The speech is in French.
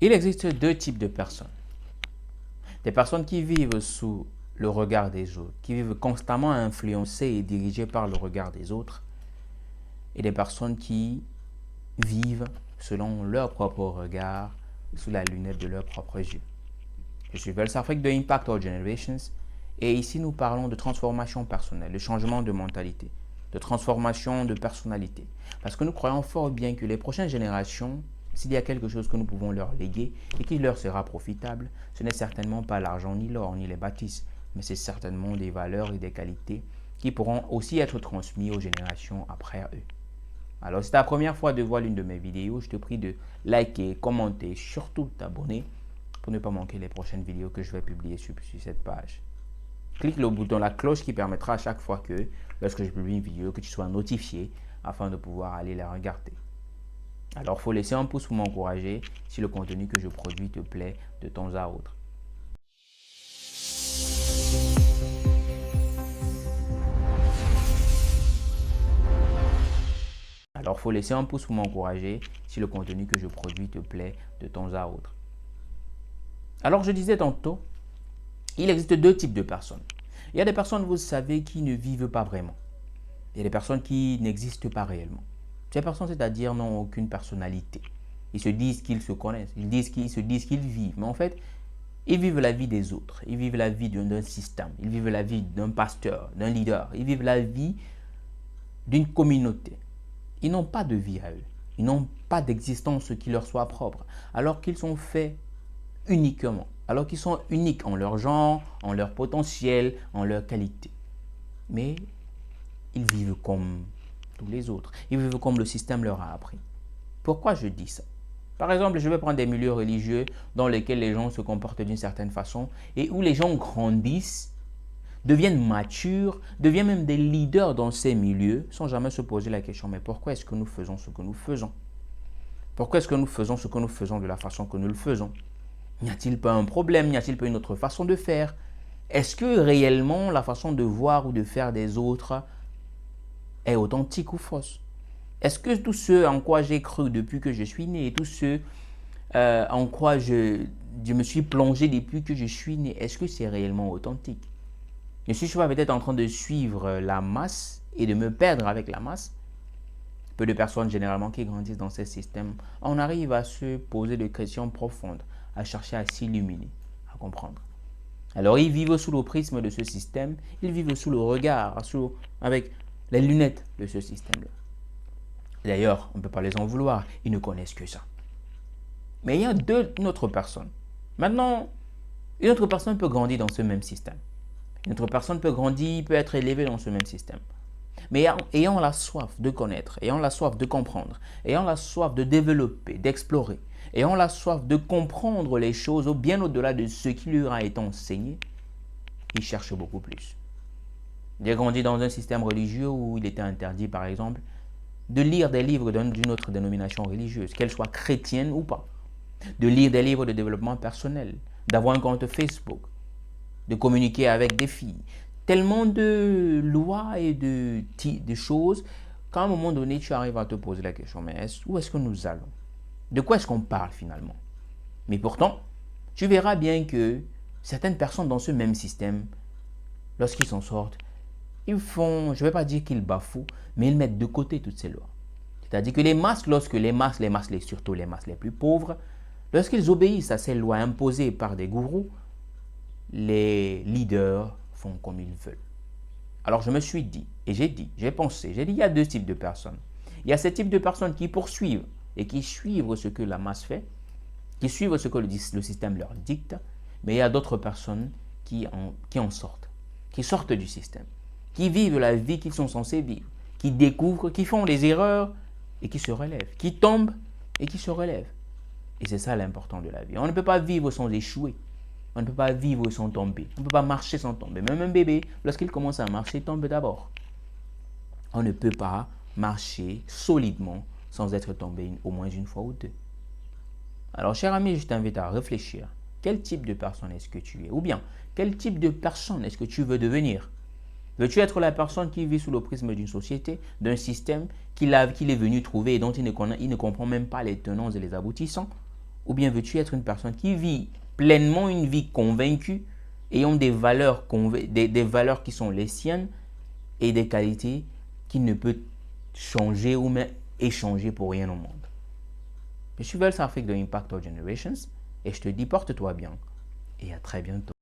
Il existe deux types de personnes. Des personnes qui vivent sous le regard des autres, qui vivent constamment influencées et dirigées par le regard des autres, et des personnes qui vivent selon leur propre regard, sous la lunette de leurs propres yeux. Je suis Vels Afrique de Impact All Generations et ici nous parlons de transformation personnelle, de changement de mentalité, de transformation de personnalité. Parce que nous croyons fort bien que les prochaines générations, s'il y a quelque chose que nous pouvons leur léguer et qui leur sera profitable, ce n'est certainement pas l'argent ni l'or ni les bâtisses, mais c'est certainement des valeurs et des qualités qui pourront aussi être transmises aux générations après eux. Alors, si c'est la première fois de voir l'une de mes vidéos, je te prie de liker, commenter, surtout t'abonner pour ne pas manquer les prochaines vidéos que je vais publier sur cette page. Clique le bouton la cloche qui permettra à chaque fois que, lorsque je publie une vidéo, que tu sois notifié afin de pouvoir aller la regarder. Alors, il faut laisser un pouce pour m'encourager si le contenu que je produis te plaît de temps à autre. Alors, il faut laisser un pouce pour m'encourager si le contenu que je produis te plaît de temps à autre. Alors, je disais tantôt, il existe deux types de personnes. Il y a des personnes, vous savez, qui ne vivent pas vraiment. Il y a des personnes qui n'existent pas réellement. Ces personnes, c'est-à-dire, n'ont aucune personnalité. Ils se disent qu'ils se connaissent, ils se disent qu'ils vivent. Mais en fait, ils vivent la vie des autres. Ils vivent la vie d'un système. Ils vivent la vie d'un pasteur, d'un leader. Ils vivent la vie d'une communauté. Ils n'ont pas de vie à eux. Ils n'ont pas d'existence qui leur soit propre. Alors qu'ils sont faits uniquement. Alors qu'ils sont uniques en leur genre, en leur potentiel, en leur qualité. Mais ils vivent comme tous les autres. Ils vivent comme le système leur a appris. Pourquoi je dis ça? Par exemple, je vais prendre des milieux religieux dans lesquels les gens se comportent d'une certaine façon et où les gens grandissent, deviennent matures, deviennent même des leaders dans ces milieux sans jamais se poser la question, mais pourquoi est-ce que nous faisons ce que nous faisons? Pourquoi est-ce que nous faisons ce que nous faisons de la façon que nous le faisons? N'y a-t-il pas un problème? N'y a-t-il pas une autre façon de faire? Est-ce que réellement la façon de voir ou de faire des autres est authentique ou fausse? Est-ce que tout ce en quoi j'ai cru depuis que je suis né, tout ce en quoi je me suis plongé depuis que je suis né, est-ce que c'est réellement authentique? Je suis pas peut-être en train de suivre la masse et de me perdre avec la masse. Peu de personnes généralement qui grandissent dans ces systèmes, on arrive à se poser des questions profondes, à chercher à s'illuminer, à comprendre. Alors ils vivent sous le prisme de ce système, ils vivent sous le regard, avec les lunettes de ce système-là. D'ailleurs, on ne peut pas les en vouloir, ils ne connaissent que ça. Mais il y a une autre personne. Maintenant, une autre personne peut grandir dans ce même système. Une autre personne peut grandir, peut être élevée dans ce même système. Mais ayant la soif de connaître, ayant la soif de comprendre, ayant la soif de développer, d'explorer, ayant la soif de comprendre les choses bien au-delà de ce qui lui a été enseigné, il cherche beaucoup plus. J'ai grandi dans un système religieux où il était interdit, par exemple, de lire des livres d'une autre dénomination religieuse, qu'elle soit chrétienne ou pas, de lire des livres de développement personnel, d'avoir un compte Facebook, de communiquer avec des filles. Tellement de lois et de choses qu'à un moment donné, tu arrives à te poser la question, mais où est-ce que nous allons? De quoi est-ce qu'on parle finalement? Mais pourtant, tu verras bien que certaines personnes dans ce même système, lorsqu'ils s'en sortent, ils font, je ne vais pas dire qu'ils bafouent, mais ils mettent de côté toutes ces lois. C'est-à-dire que les masses, surtout les masses les plus pauvres, lorsqu'ils obéissent à ces lois imposées par des gourous, les leaders font comme ils veulent. Alors je me suis dit, et j'ai dit, il y a deux types de personnes. Il y a ces types de personnes qui poursuivent et qui suivent ce que la masse fait, qui suivent ce que le système leur dicte, mais il y a d'autres personnes qui en sortent, qui sortent du système, qui vivent la vie qu'ils sont censés vivre, qui découvrent, qui font des erreurs et qui se relèvent, qui tombent et qui se relèvent. Et c'est ça l'important de la vie. On ne peut pas vivre sans échouer. On ne peut pas vivre sans tomber. On ne peut pas marcher sans tomber. Même un bébé, lorsqu'il commence à marcher, tombe d'abord. On ne peut pas marcher solidement sans être tombé au moins une fois ou deux. Alors, cher ami, je t'invite à réfléchir. Quel type de personne est-ce que tu es? Ou bien, quel type de personne est-ce que tu veux devenir? Veux-tu être la personne qui vit sous le prisme d'une société, d'un système qu'il est venu trouver et dont il ne comprend même pas les tenants et les aboutissants? Ou bien veux-tu être une personne qui vit pleinement une vie convaincue, ayant des valeurs qui sont les siennes et des qualités qu'il ne peut changer ou même échanger pour rien au monde. Je suis Vel Safik de Impact All Generations et je te dis porte-toi bien et à très bientôt.